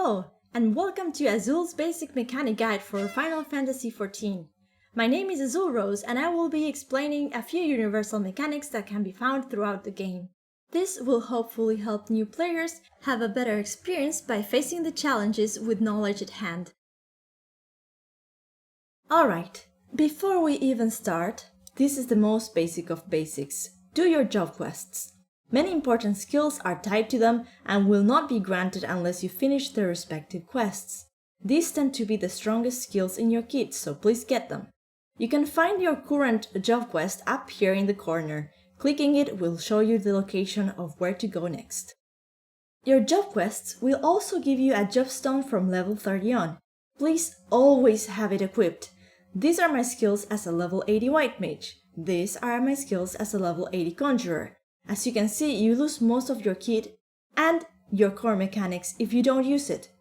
Hello, and welcome to Azul's Basic Mechanic Guide for Final Fantasy XIV. My name is Azul Rose, and I will be explaining a few universal mechanics that can be found throughout the game. This will hopefully help new players have a better experience by facing the challenges with knowledge at hand. Alright, before we even start, this is the most basic of basics. Do your job quests. Many important skills are tied to them and will not be granted unless you finish their respective quests. These tend to be the strongest skills in your kit, so please get them. You can find your current job quest up here in the corner. Clicking it will show you the location of where to go next. Your job quests will also give you a job stone from level 30 on. Please always have it equipped. These are my skills as a level 80 white mage. These are my skills as a level 80 conjurer. As you can see, you lose most of your kit and your core mechanics if you don't use it.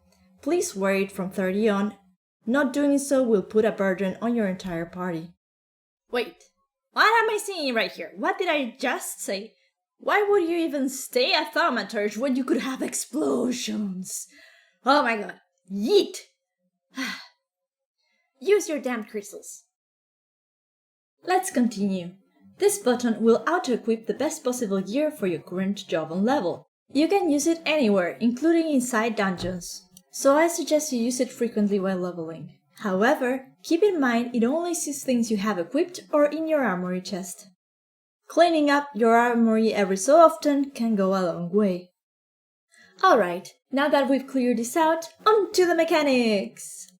Please wear it from 30 on. Not doing so will put a burden on your entire party. Wait, what am I seeing right here? What did I just say? Why would you even stay at Thaumaturge when you could have explosions? Oh my god, yeet! Use your damned crystals. Let's continue. This button will auto-equip the best possible gear for your current job and level. You can use it anywhere, including inside dungeons, so I suggest you use it frequently while leveling. However, keep in mind it only sees things you have equipped or in your armory chest. Cleaning up your armory every so often can go a long way. Alright, now that we've cleared this out, on to the mechanics!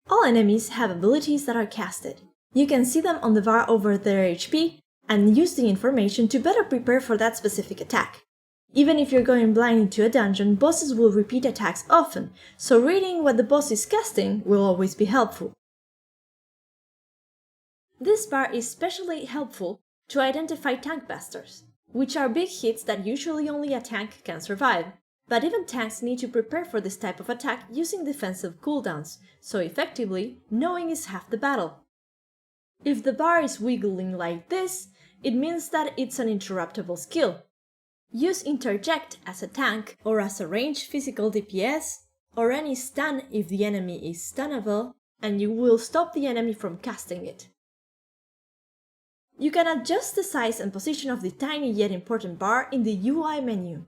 All enemies have abilities that are casted. You can see them on the bar over their HP and use the information to better prepare for that specific attack. Even if you're going blind into a dungeon, bosses will repeat attacks often, so reading what the boss is casting will always be helpful. This bar is especially helpful to identify Tankbusters, which are big hits that usually only a tank can survive. But even tanks need to prepare for this type of attack using defensive cooldowns, so effectively, knowing is half the battle. If the bar is wiggling like this, it means that it's an interruptible skill. Use Interject as a tank, or as a ranged physical DPS, or any stun if the enemy is stunnable, and you will stop the enemy from casting it. You can adjust the size and position of the tiny yet important bar in the UI menu.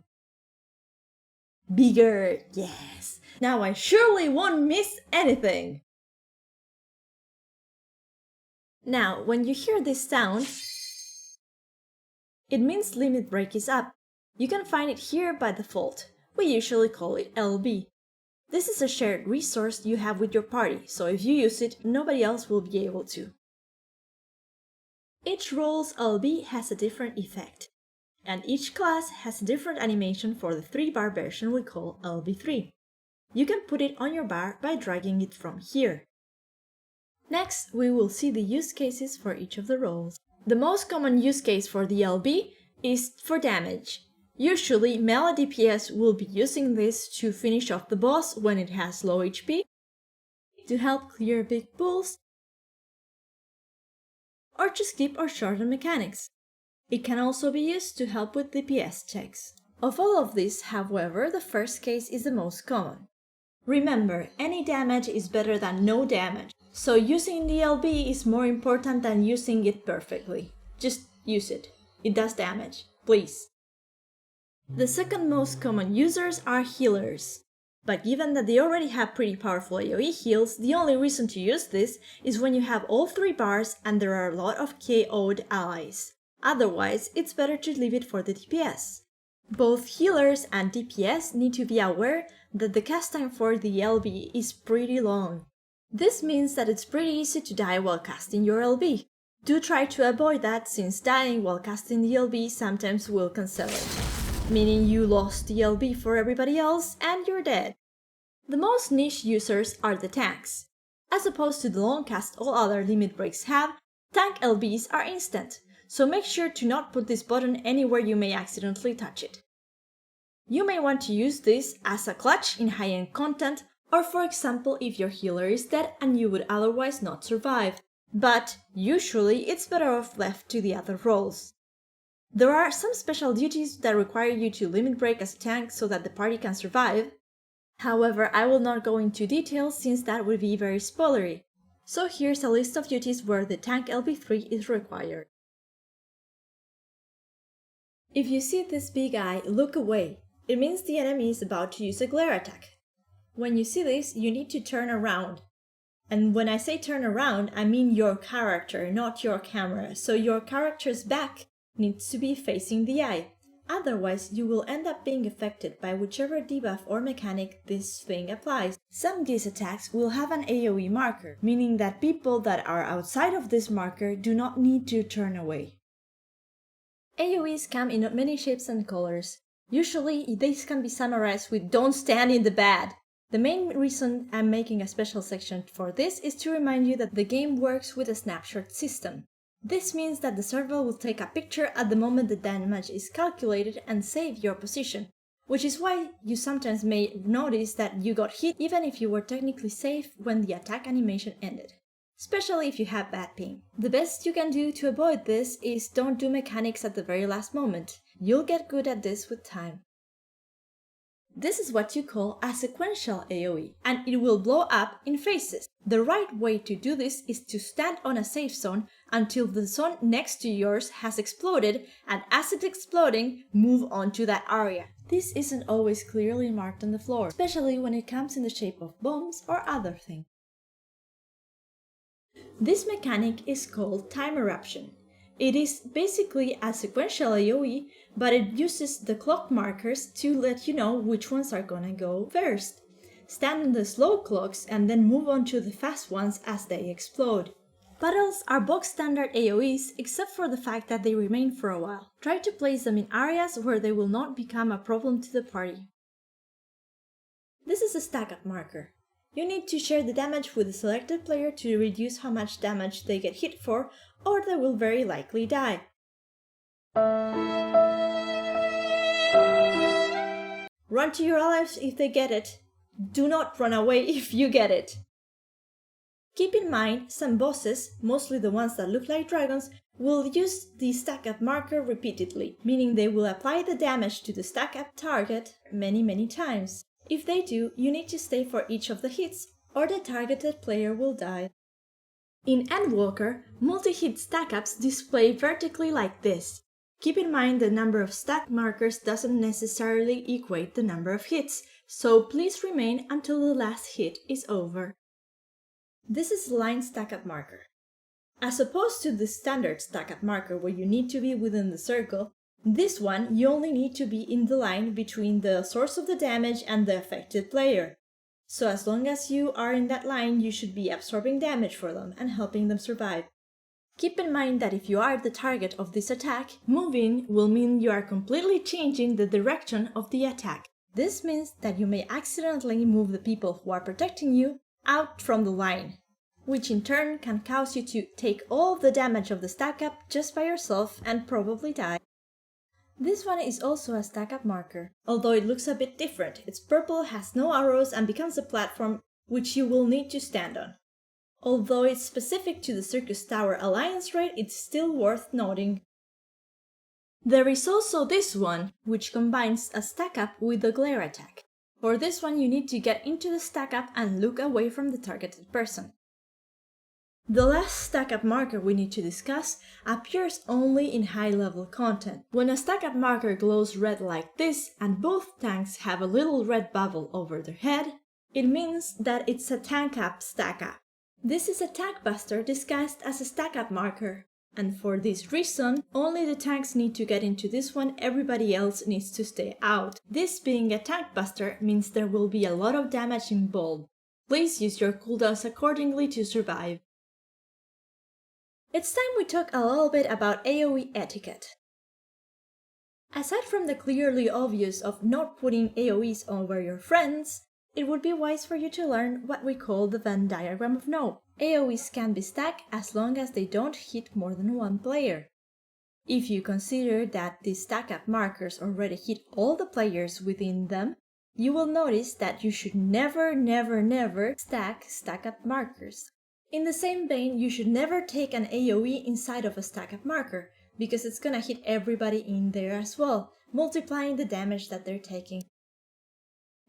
Bigger, yes! Now I surely won't miss anything! Now, when you hear this sound, it means limit break is up. You can find it here by default. We usually call it LB. This is a shared resource you have with your party, so if you use it, nobody else will be able to. Each role's LB has a different effect, and each class has a different animation for the 3-bar version we call LB3. You can put it on your bar by dragging it from here. Next, we will see the use cases for each of the roles. The most common use case for the LB is for damage. Usually, melee DPS will be using this to finish off the boss when it has low HP, to help clear big pools, or to skip or shorten mechanics. It can also be used to help with DPS checks. Of all of these, however, the first case is the most common. Remember, any damage is better than no damage, so using the LB is more important than using it perfectly. Just use it. It does damage. Please. The second most common users are healers. But given that they already have pretty powerful AoE heals, the only reason to use this is when you have all 3 bars and there are a lot of KO'd allies. Otherwise, it's better to leave it for the DPS. Both healers and DPS need to be aware that the cast time for the LB is pretty long. This means that it's pretty easy to die while casting your LB. Do try to avoid that, since dying while casting the LB sometimes will cancel it, meaning you lost the LB for everybody else and you're dead. The most niche users are the tanks. As opposed to the long cast all other limit breaks have, tank LBs are instant, so make sure to not put this button anywhere you may accidentally touch it. You may want to use this as a clutch in high-end content, or for example if your healer is dead and you would otherwise not survive, but usually it's better off left to the other roles. There are some special duties that require you to limit break as a tank so that the party can survive, However, I will not go into details since that would be very spoilery. So here's a list of duties where the tank LB3 is required. If you see this big eye, look away. It means the enemy is about to use a glare attack. When you see this, you need to turn around. And when I say turn around, I mean your character, not your camera. So your character's back needs to be facing the eye. Otherwise, you will end up being affected by whichever debuff or mechanic this thing applies. Some Geese attacks will have an AoE marker, meaning that people that are outside of this marker do not need to turn away. AoEs come in many shapes and colors. Usually, these can be summarized with "don't stand in the bad." The main reason I'm making a special section for this is to remind you that the game works with a snapshot system. This means that the server will take a picture at the moment the damage is calculated and save your position, which is why you sometimes may notice that you got hit even if you were technically safe when the attack animation ended. Especially if you have bad ping. The best you can do to avoid this is don't do mechanics at the very last moment. You'll get good at this with time. This is what you call a sequential AoE, and it will blow up in phases. The right way to do this is to stand on a safe zone until the zone next to yours has exploded, and as it's exploding, move on to that area. This isn't always clearly marked on the floor, especially when it comes in the shape of bombs or other things. This mechanic is called time eruption. It is basically a sequential AoE, but it uses the clock markers to let you know which ones are gonna go first. Stand on the slow clocks and then move on to the fast ones as they explode. Puddles are box standard AoEs except for the fact that they remain for a while. Try to place them in areas where they will not become a problem to the party. This is a stack-up marker. You need to share the damage with the selected player to reduce how much damage they get hit for, or they will very likely die. Run to your allies if they get it. Do not run away if you get it. Keep in mind, some bosses, mostly the ones that look like dragons, will use the stack-up marker repeatedly, meaning they will apply the damage to the stack-up target many times. If they do, you need to stay for each of the hits, or the targeted player will die. In Endwalker, multi-hit stack-ups display vertically like this. Keep in mind the number of stack markers doesn't necessarily equate the number of hits, so please remain until the last hit is over. This is line stack-up marker. As opposed to the standard stack-up marker where you need to be within the circle, this one you only need to be in the line between the source of the damage and the affected player. So as long as you are in that line, you should be absorbing damage for them and helping them survive. Keep in mind that if you are the target of this attack, moving will mean you are completely changing the direction of the attack. This means that you may accidentally move the people who are protecting you out from the line, which in turn can cause you to take all of the damage of the stack-up just by yourself and probably die. This one is also a stack-up marker, although it looks a bit different. Its purple has no arrows and becomes a platform which you will need to stand on. Although it's specific to the Syrcus Tower alliance raid, it's still worth noting. There is also this one, which combines a stack-up with a glare attack. For this one you need to get into the stack-up and look away from the targeted person. The last stack-up marker we need to discuss appears only in high-level content. When a stack-up marker glows red like this and both tanks have a little red bubble over their head, it means that it's a tank-up stack-up. This is a Tankbuster disguised as a stack-up marker, and for this reason, only the tanks need to get into this one, everybody else needs to stay out. This being a Tankbuster means there will be a lot of damage involved. Please use your cooldowns accordingly to survive. It's time we talk a little bit about AoE etiquette. Aside from the clearly obvious of not putting AoEs over your friends, it would be wise for you to learn what we call the Venn diagram of no. AoEs can be stacked as long as they don't hit more than one player. If you consider that these stack-up markers already hit all the players within them, you will notice that you should never stack-up markers. In the same vein, you should never take an AoE inside of a stack-up marker, because it's gonna hit everybody in there as well, multiplying the damage that they're taking.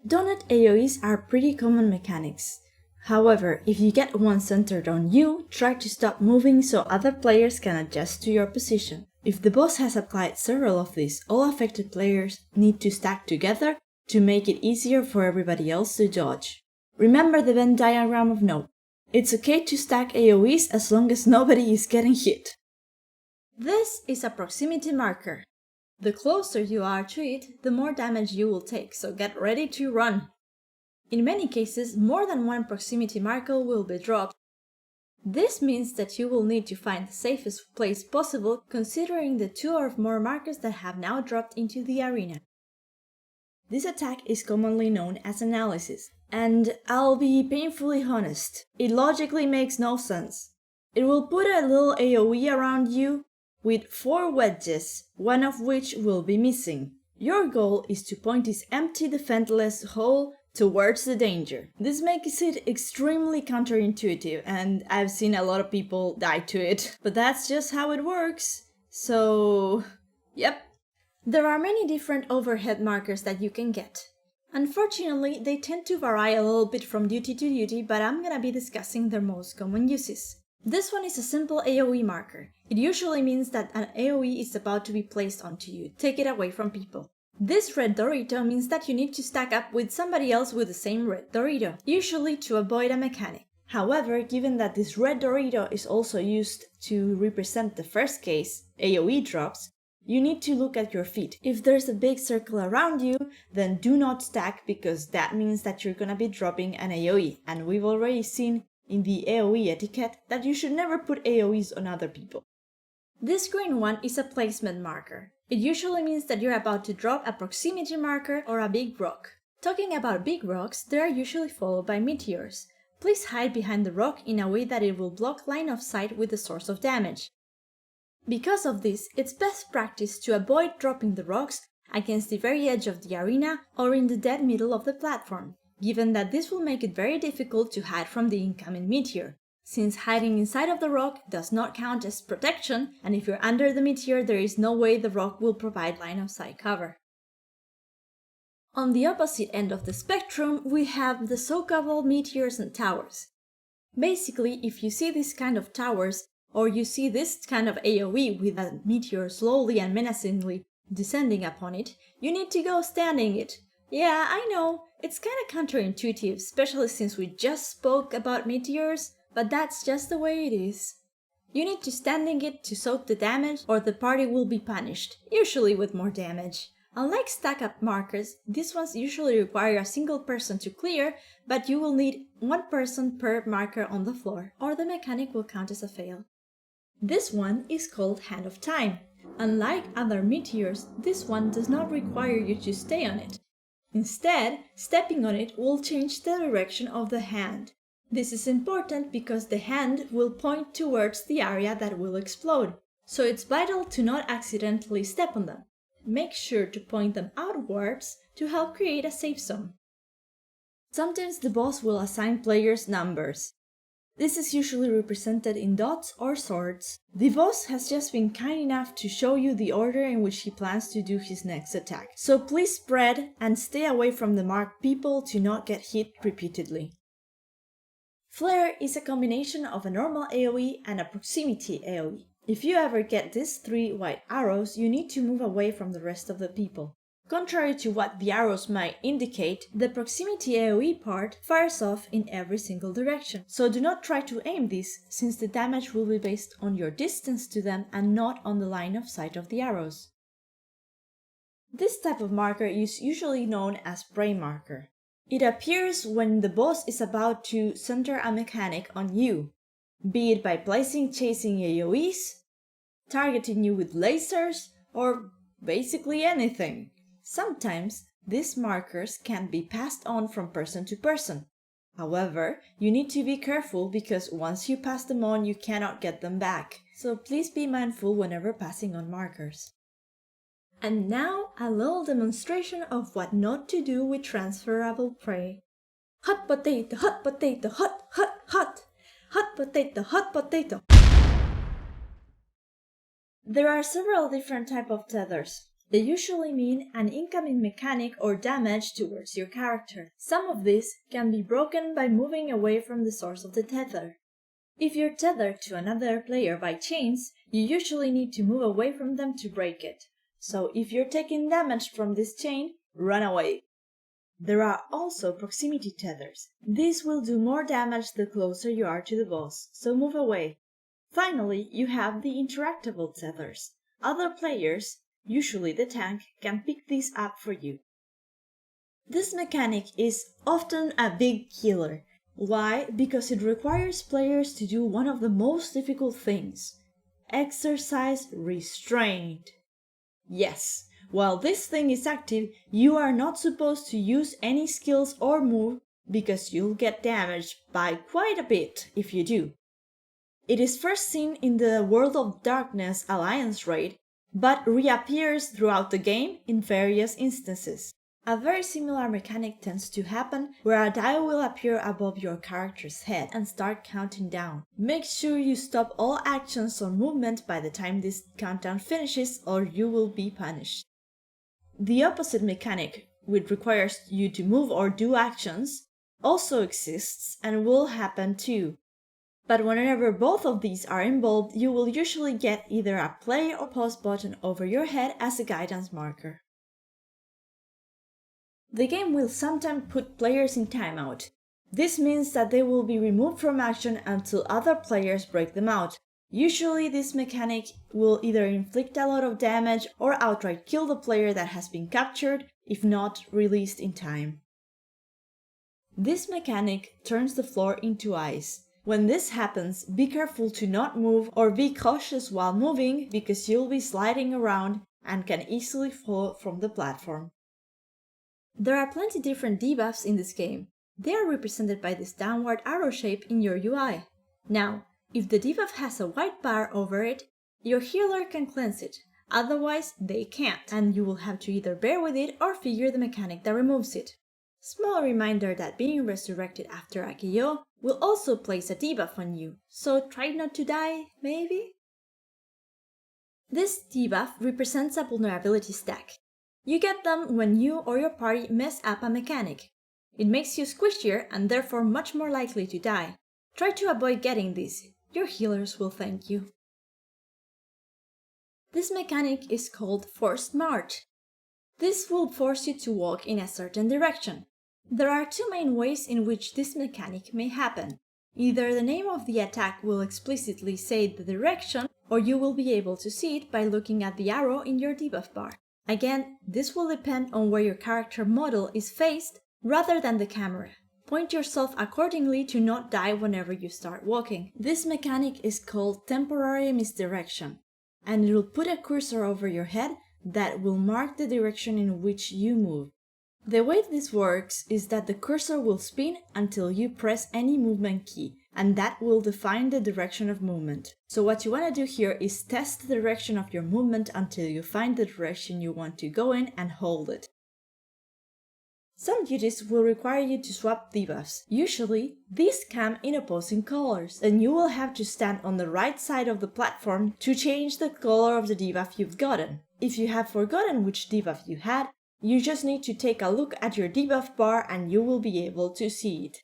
Donut AoEs are pretty common mechanics. However, if you get one centered on you, try to stop moving so other players can adjust to your position. If the boss has applied several of these, all affected players need to stack together to make it easier for everybody else to dodge. Remember the Venn diagram of note. It's okay to stack AoEs as long as nobody is getting hit. This is a proximity marker. The closer you are to it, the more damage you will take, so get ready to run. In many cases, more than one proximity marker will be dropped. This means that you will need to find the safest place possible considering the 2 or more markers that have now dropped into the arena. This attack is commonly known as analysis, and I'll be painfully honest, it logically makes no sense. It will put a little AoE around you with 4 wedges, one of which will be missing. Your goal is to point this empty defenseless hole towards the danger. This makes it extremely counterintuitive, and I've seen a lot of people die to it, but that's just how it works. So, yep. There are many different overhead markers that you can get. Unfortunately, they tend to vary a little bit from duty to duty, but I'm gonna be discussing their most common uses. This one is a simple AoE marker. It usually means that an AoE is about to be placed onto you. Take it away from people. This red Dorito means that you need to stack up with somebody else with the same red Dorito, usually to avoid a mechanic. However, given that this red Dorito is also used to represent the first case, AoE drops, you need to look at your feet. If there's a big circle around you, then do not stack because that means that you're gonna be dropping an AoE, and we've already seen in the AoE etiquette that you should never put AoEs on other people. This green one is a placement marker. It usually means that you're about to drop a proximity marker or a big rock. Talking about big rocks, they are usually followed by meteors. Please hide behind the rock in a way that it will block line of sight with the source of damage. Because of this, it's best practice to avoid dropping the rocks against the very edge of the arena or in the dead middle of the platform, given that this will make it very difficult to hide from the incoming meteor, since hiding inside of the rock does not count as protection, and if you're under the meteor there is no way the rock will provide line of sight cover. On the opposite end of the spectrum, we have the Soakable meteors and towers. Basically, if you see this kind of towers, or you see this kind of AoE with a meteor slowly and menacingly descending upon it, you need to go standing it. Yeah, I know, it's kinda counterintuitive, especially since we just spoke about meteors, but that's just the way it is. You need to standing it to soak the damage or the party will be punished, usually with more damage. Unlike stack-up markers, these ones usually require a single person to clear, but you will need 1 person per marker on the floor, or the mechanic will count as a fail. This one is called Hand of Time. Unlike other meteors, this one does not require you to stay on it. Instead, stepping on it will change the direction of the hand. This is important because the hand will point towards the area that will explode, so it's vital to not accidentally step on them. Make sure to point them outwards to help create a safe zone. Sometimes the boss will assign players numbers. This is usually represented in dots or swords. The boss has just been kind enough to show you the order in which he plans to do his next attack, so please spread and stay away from the marked people to not get hit repeatedly. Flare is a combination of a normal AoE and a proximity AoE. If you ever get these 3 white arrows, you need to move away from the rest of the people. Contrary to what the arrows might indicate, the proximity AoE part fires off in every single direction. So do not try to aim this, since the damage will be based on your distance to them and not on the line of sight of the arrows. This type of marker is usually known as prey marker. It appears when the boss is about to center a mechanic on you, be it by placing chasing AoEs, targeting you with lasers, or basically anything. Sometimes, these markers can be passed on from person to person. However, you need to be careful because once you pass them on, you cannot get them back. So please be mindful whenever passing on markers. And now, a little demonstration of what not to do with transferable prey. Hot potato, hot potato, hot, hot, hot! Hot potato, hot potato! There are several different types of tethers. They usually mean an incoming mechanic or damage towards your character. Some of these can be broken by moving away from the source of the tether. If you're tethered to another player by chains, you usually need to move away from them to break it. So if you're taking damage from this chain, run away. There are also proximity tethers. These will do more damage the closer you are to the boss, so move away. Finally, you have the interruptible tethers. Other players, usually the tank, can pick these up for you. This mechanic is often a big killer. Why? Because it requires players to do one of the most difficult things: exercise restraint. Yes, while this thing is active, you are not supposed to use any skills or move because you'll get damaged by quite a bit if you do. It is first seen in the World of Darkness Alliance raid, but reappears throughout the game in various instances. A very similar mechanic tends to happen where a dial will appear above your character's head and start counting down. Make sure you stop all actions or movement by the time this countdown finishes, or you will be punished. The opposite mechanic, which requires you to move or do actions, also exists and will happen too. But whenever both of these are involved, you will usually get either a play or pause button over your head as a guidance marker. The game will sometimes put players in timeout. This means that they will be removed from action until other players break them out. Usually this mechanic will either inflict a lot of damage or outright kill the player that has been captured, if not released in time. This mechanic turns the floor into ice. When this happens, be careful to not move or be cautious while moving because you'll be sliding around and can easily fall from the platform. There are plenty different debuffs in this game. They are represented by this downward arrow shape in your UI. Now, if the debuff has a white bar over it, your healer can cleanse it, otherwise they can't, and you will have to either bear with it or figure the mechanic that removes it. Small reminder that being resurrected after a KO will also place a debuff on you, so try not to die, maybe? This debuff represents a vulnerability stack. You get them when you or your party mess up a mechanic. It makes you squishier and therefore much more likely to die. Try to avoid getting these. Your healers will thank you. This mechanic is called Forced March. This will force you to walk in a certain direction. There are two main ways in which this mechanic may happen. Either the name of the attack will explicitly say the direction, or you will be able to see it by looking at the arrow in your debuff bar. Again, this will depend on where your character model is faced rather than the camera. Point yourself accordingly to not die whenever you start walking. This mechanic is called temporary misdirection, and it will put a cursor over your head that will mark the direction in which you move. The way this works is that the cursor will spin until you press any movement key, and that will define the direction of movement. So what you want to do here is test the direction of your movement until you find the direction you want to go in and hold it. Some duties will require you to swap debuffs. Usually, these come in opposing colors, and you will have to stand on the right side of the platform to change the color of the debuff you've gotten. If you have forgotten which debuff you had, you just need to take a look at your debuff bar and you will be able to see it.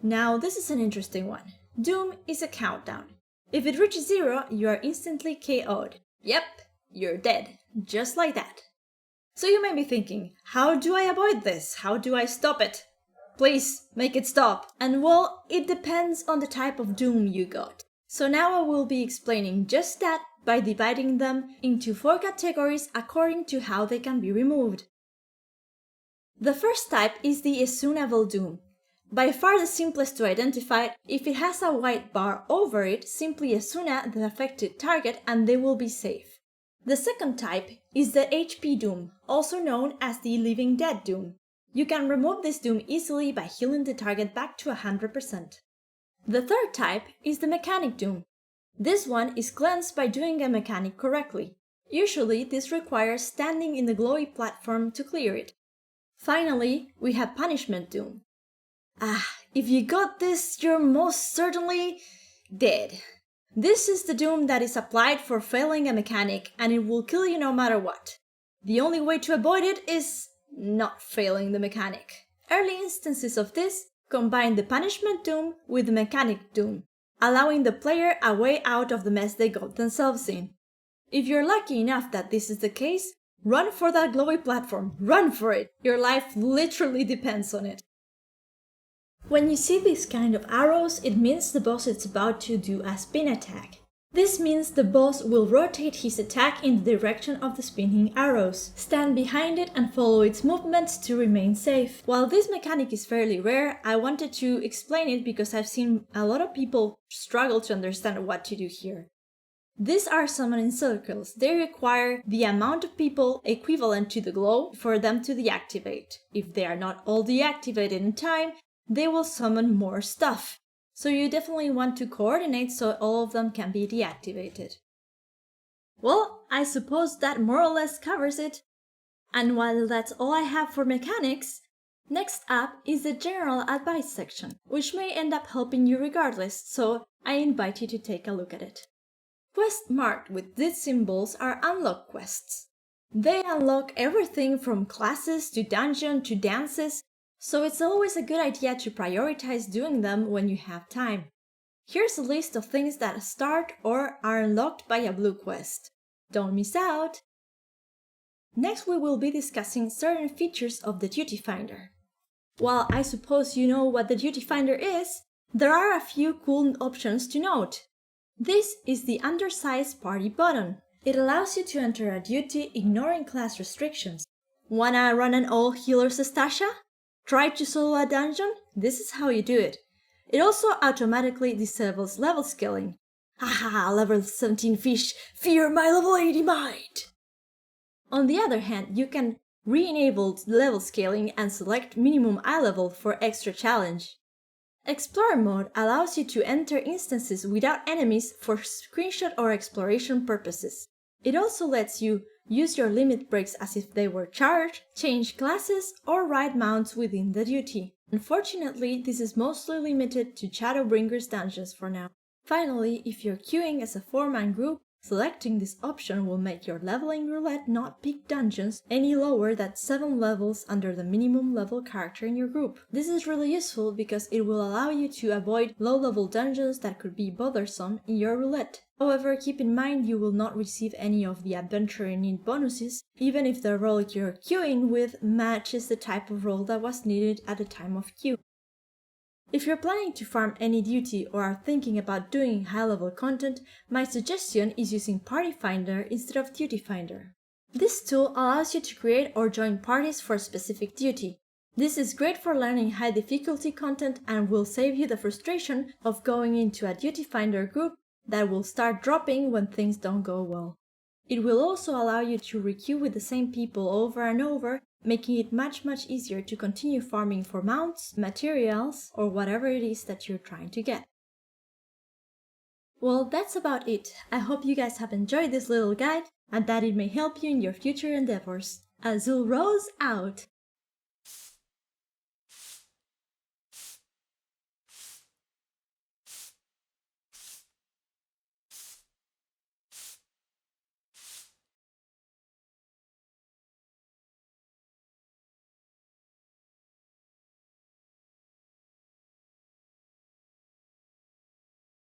Now, this is an interesting one. Doom is a countdown. If it reaches 0, you are instantly KO'd. Yep, you're dead. Just like that. So you may be thinking, how do I avoid this? How do I stop it? Please, make it stop. And well, it depends on the type of Doom you got. So now I will be explaining just that by dividing them into 4 categories according to how they can be removed. The first type is the Esunable Doom. By far the simplest to identify. If it has a white bar over it, simply Esuna the affected target and they will be safe. The second type is the HP Doom, also known as the Living Dead Doom. You can remove this Doom easily by healing the target back to 100%. The third type is the Mechanic Doom. This one is cleansed by doing a mechanic correctly. Usually this requires standing in the glowy platform to clear it. Finally, we have Punishment Doom. If you got this, you're most certainly dead. This is the doom that is applied for failing a mechanic, and it will kill you no matter what. The only way to avoid it is not failing the mechanic. Early instances of this combine the punishment doom with the mechanic doom, allowing the player a way out of the mess they got themselves in. If you're lucky enough that this is the case, run for that glowy platform, run for it! Your life literally depends on it. When you see these kind of arrows, it means the boss is about to do a spin attack. This means the boss will rotate his attack in the direction of the spinning arrows. Stand behind it and follow its movements to remain safe. While this mechanic is fairly rare, I wanted to explain it because I've seen a lot of people struggle to understand what to do here. These are summoning circles. They require the amount of people equivalent to the glow for them to deactivate. If they are not all deactivated in time, they will summon more stuff. So you definitely want to coordinate so all of them can be deactivated. Well, I suppose that more or less covers it. And while that's all I have for mechanics, next up is the general advice section, which may end up helping you regardless, so I invite you to take a look at it. Quests marked with these symbols are unlock quests. They unlock everything from classes to dungeon to dances, so it's always a good idea to prioritize doing them when you have time. Here's a list of things that start or are unlocked by a blue quest. Don't miss out! Next we will be discussing certain features of the Duty Finder. While I suppose you know what the Duty Finder is, there are a few cool options to note. This is the Undersized Party button. It allows you to enter a duty ignoring class restrictions. Wanna run an all-healers Stasha? Try to solo a dungeon? This is how you do it. It also automatically disables level scaling. Haha, level 17 fish, fear my level 80 might! On the other hand, you can re-enable level scaling and select minimum eye level for extra challenge. Explorer mode allows you to enter instances without enemies for screenshot or exploration purposes. It also lets you use your limit breaks as if they were charged, change classes, or ride mounts within the duty. Unfortunately, this is mostly limited to Shadowbringers dungeons for now. Finally, if you're queuing as a 4-man group, selecting this option will make your leveling roulette not pick dungeons any lower than 7 levels under the minimum level character in your group. This is really useful because it will allow you to avoid low-level dungeons that could be bothersome in your roulette. However, keep in mind you will not receive any of the adventure need bonuses, even if the role you're queuing with matches the type of role that was needed at the time of queue. If you're planning to farm any duty or are thinking about doing high-level content, my suggestion is using Party Finder instead of Duty Finder. This tool allows you to create or join parties for a specific duty. This is great for learning high-difficulty content and will save you the frustration of going into a Duty Finder group that will start dropping when things don't go well. It will also allow you to requeue with the same people over and over, making it much easier to continue farming for mounts, materials, or whatever it is that you're trying to get. Well, that's about it. I hope you guys have enjoyed this little guide and that it may help you in your future endeavors. Azul Rose out!